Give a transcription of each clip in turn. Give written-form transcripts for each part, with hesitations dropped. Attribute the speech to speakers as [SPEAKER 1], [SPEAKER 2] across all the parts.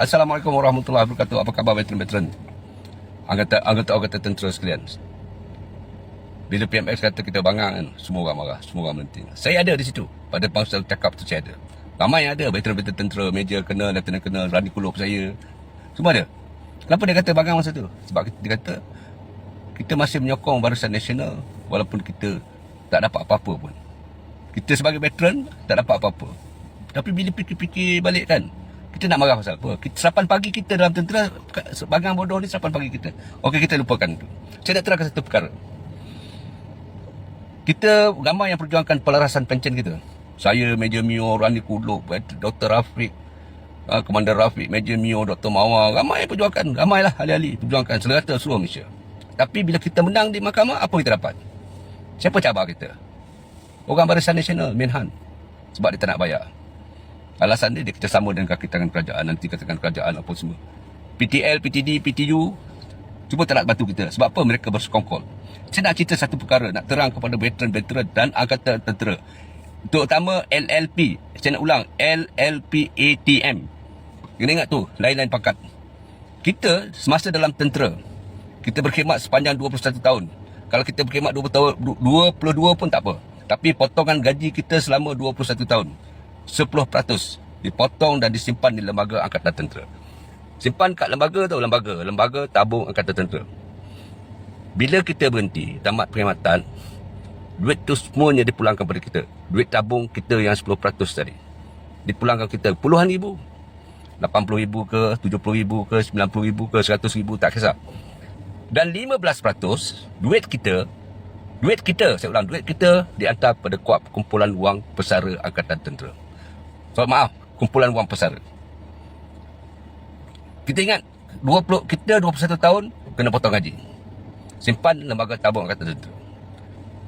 [SPEAKER 1] Assalamualaikum warahmatullahi wabarakatuh. Apa khabar veteran-veteran? Anggota tentera sekalian. Bila PMX kata kita bangang kan, semua orang marah, semua orang melenting. Saya ada di situ. Pada masa cakap tu saya ada. Ramai yang ada, veteran-veteran tentera, Major kena, Lieutenant kena, Rani Kulub saya. Semua ada. Kenapa dia kata bangang masa tu? Sebab dia kata kita masih menyokong Barisan Nasional walaupun kita tak dapat apa-apa pun. Kita sebagai veteran tak dapat apa-apa. Tapi bila fikir-fikir balik kan, kita nak marah pasal apa? Serapan pagi kita dalam tentera, bangang bodoh ni serapan pagi kita. Okey, kita lupakan itu. Saya nak terangkan satu perkara. Kita ramai yang perjuangkan pelarasan pencen kita. Saya, Major Mio, Rani Kulub, Dr. Rafiq, Komander Rafiq, Major Mio, Dr. Mawar. Ramai yang perjuangkan. Ramailah ahli-ahli perjuangkan serata seluruh Malaysia. Tapi bila kita menang di mahkamah, apa kita dapat? Siapa cabar kita? Orang Barisan Nasional, Menhan. Sebab dia tak nak bayar. Alasan dia kita sama dengan kaki tangan kerajaan. Nanti katakan kerajaan apa semua. PTL, PTD, PTU cuba tak nak bantu kita. Sebab apa? Mereka bersekongkol. Saya nak cerita satu perkara, nak terang kepada veteran-veteran dan angkatan tentera, terutama LLP. Saya nak ulang, LLPATM. Kena ingat tu, lain-lain pangkat. Kita semasa dalam tentera, kita berkhidmat sepanjang 21 tahun. Kalau kita berkhidmat 20 tahun, 22 pun tak apa. Tapi potongan gaji kita selama 21 tahun, 10% dipotong dan disimpan di lembaga angkatan tentera. Simpan kat lembaga tu, lembaga tabung angkatan tentera. Bila kita berhenti, tamat perkhidmatan, duit tu semuanya dipulangkan kepada kita. Duit tabung kita yang 10% tadi dipulangkan kita puluhan ribu, 80 ribu ke, 70 ribu ke, 90 ribu ke, 100 ribu, tak kisah. Dan 15% duit kita, saya ulang, duit kita dihantar pada kuap kumpulan wang pesara angkatan tentera. Kumpulan wang pesara. Kita ingat, kita 21 tahun kena potong gaji. Simpan lembaga tabung angkatan tentera.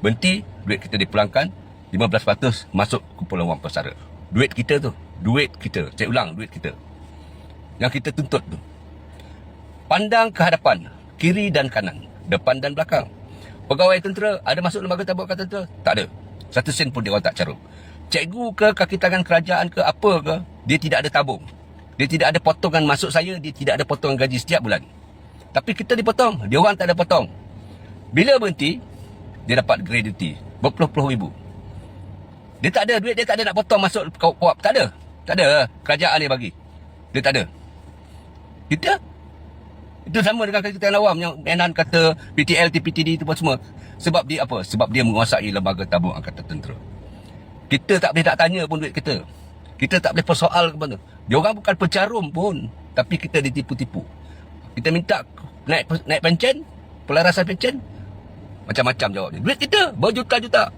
[SPEAKER 1] Berhenti, duit kita dipulangkan, 15% masuk kumpulan wang pesara. Duit kita tu, saya ulang, duit kita. Yang kita tuntut tu. Pandang ke hadapan, kiri dan kanan, depan dan belakang. Pegawai tentera ada masuk lembaga tabung angkatan tentera? Tak ada. 1 sen pun dia orang tak carum. Cikgu ke, kaki tangan kerajaan ke, apa ke, dia tidak ada tabung. Dia tidak ada potongan masuk saya, dia tidak ada potongan gaji setiap bulan. Tapi kita dipotong, dia orang tak ada potong. Bila berhenti, dia dapat gratuity berpuluh-puluh ribu. Dia tak ada duit, dia tak ada nak potong masuk kuap. Tak ada. Kerajaan dia bagi. Dia tak ada. Kita itu sama dengan kaki tangan awam yang Menhan kata PTL, TPTD itu pun semua. Sebab dia apa? Sebab dia menguasai lembaga tabung angkatan tentera. Kita tak boleh nak tanya pun duit kita. Kita tak boleh persoal kepada. Dia orang bukan pencarum pun, tapi kita ditipu-tipu. Kita minta naik pencen, pelarasan pencen, macam-macam jawabnya. Duit kita berjuta-juta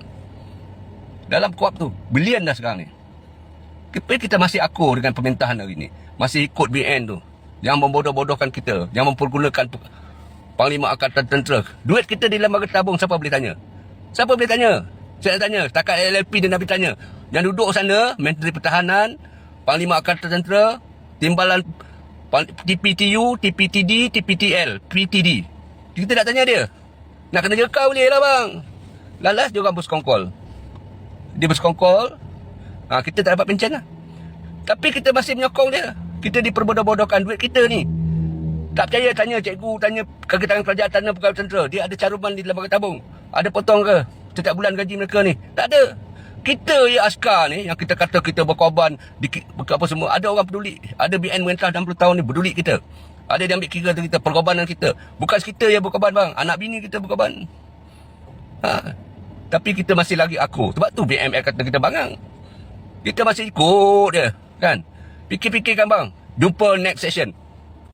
[SPEAKER 1] dalam kuap tu, bilion dah sekarang ni. Tapi kita masih akur dengan pemerintahan hari ni, masih ikut BN tu, yang membodoh-bodohkan kita, yang mempergunakan Panglima Angkatan Tentera. Duit kita di lembaga tabung, siapa boleh tanya? Siapa boleh tanya? Saya nak tanya, setakat LLP dia nak tanya. Yang duduk sana, Menteri Pertahanan, Panglima Angkatan Tentera, Timbalan TPTU, TPTD, TPTL, PTD. Kita nak tanya dia. Nak kena jeka boleh lah bang. Lalas dia orang bersekongkol. Dia bersekongkol. Kita tak dapat pencen lah. Tapi kita masih menyokong dia. Kita diperbodoh-bodohkan duit kita ni. Tak percaya, tanya cikgu, tanya kaki tangan kerajaan, tanya pegawai tentera. Dia ada caruman di lembaga tabung. Ada potong ke setiap bulan gaji mereka ni? Tak ada. Kita ya askar ni, yang kita kata kita berkorban, apa semua. Ada orang peduli. Ada BN Mentah 60 tahun ni peduli kita. Ada yang ambil kira kita, perkorbanan kita. Bukan kita yang berkorban bang. Anak bini kita berkorban. Tapi kita masih lagi akur. Sebab tu BML kata kita bangang. Kita masih ikut dia. Kan? Fikir-fikirkan bang. Jumpa next session.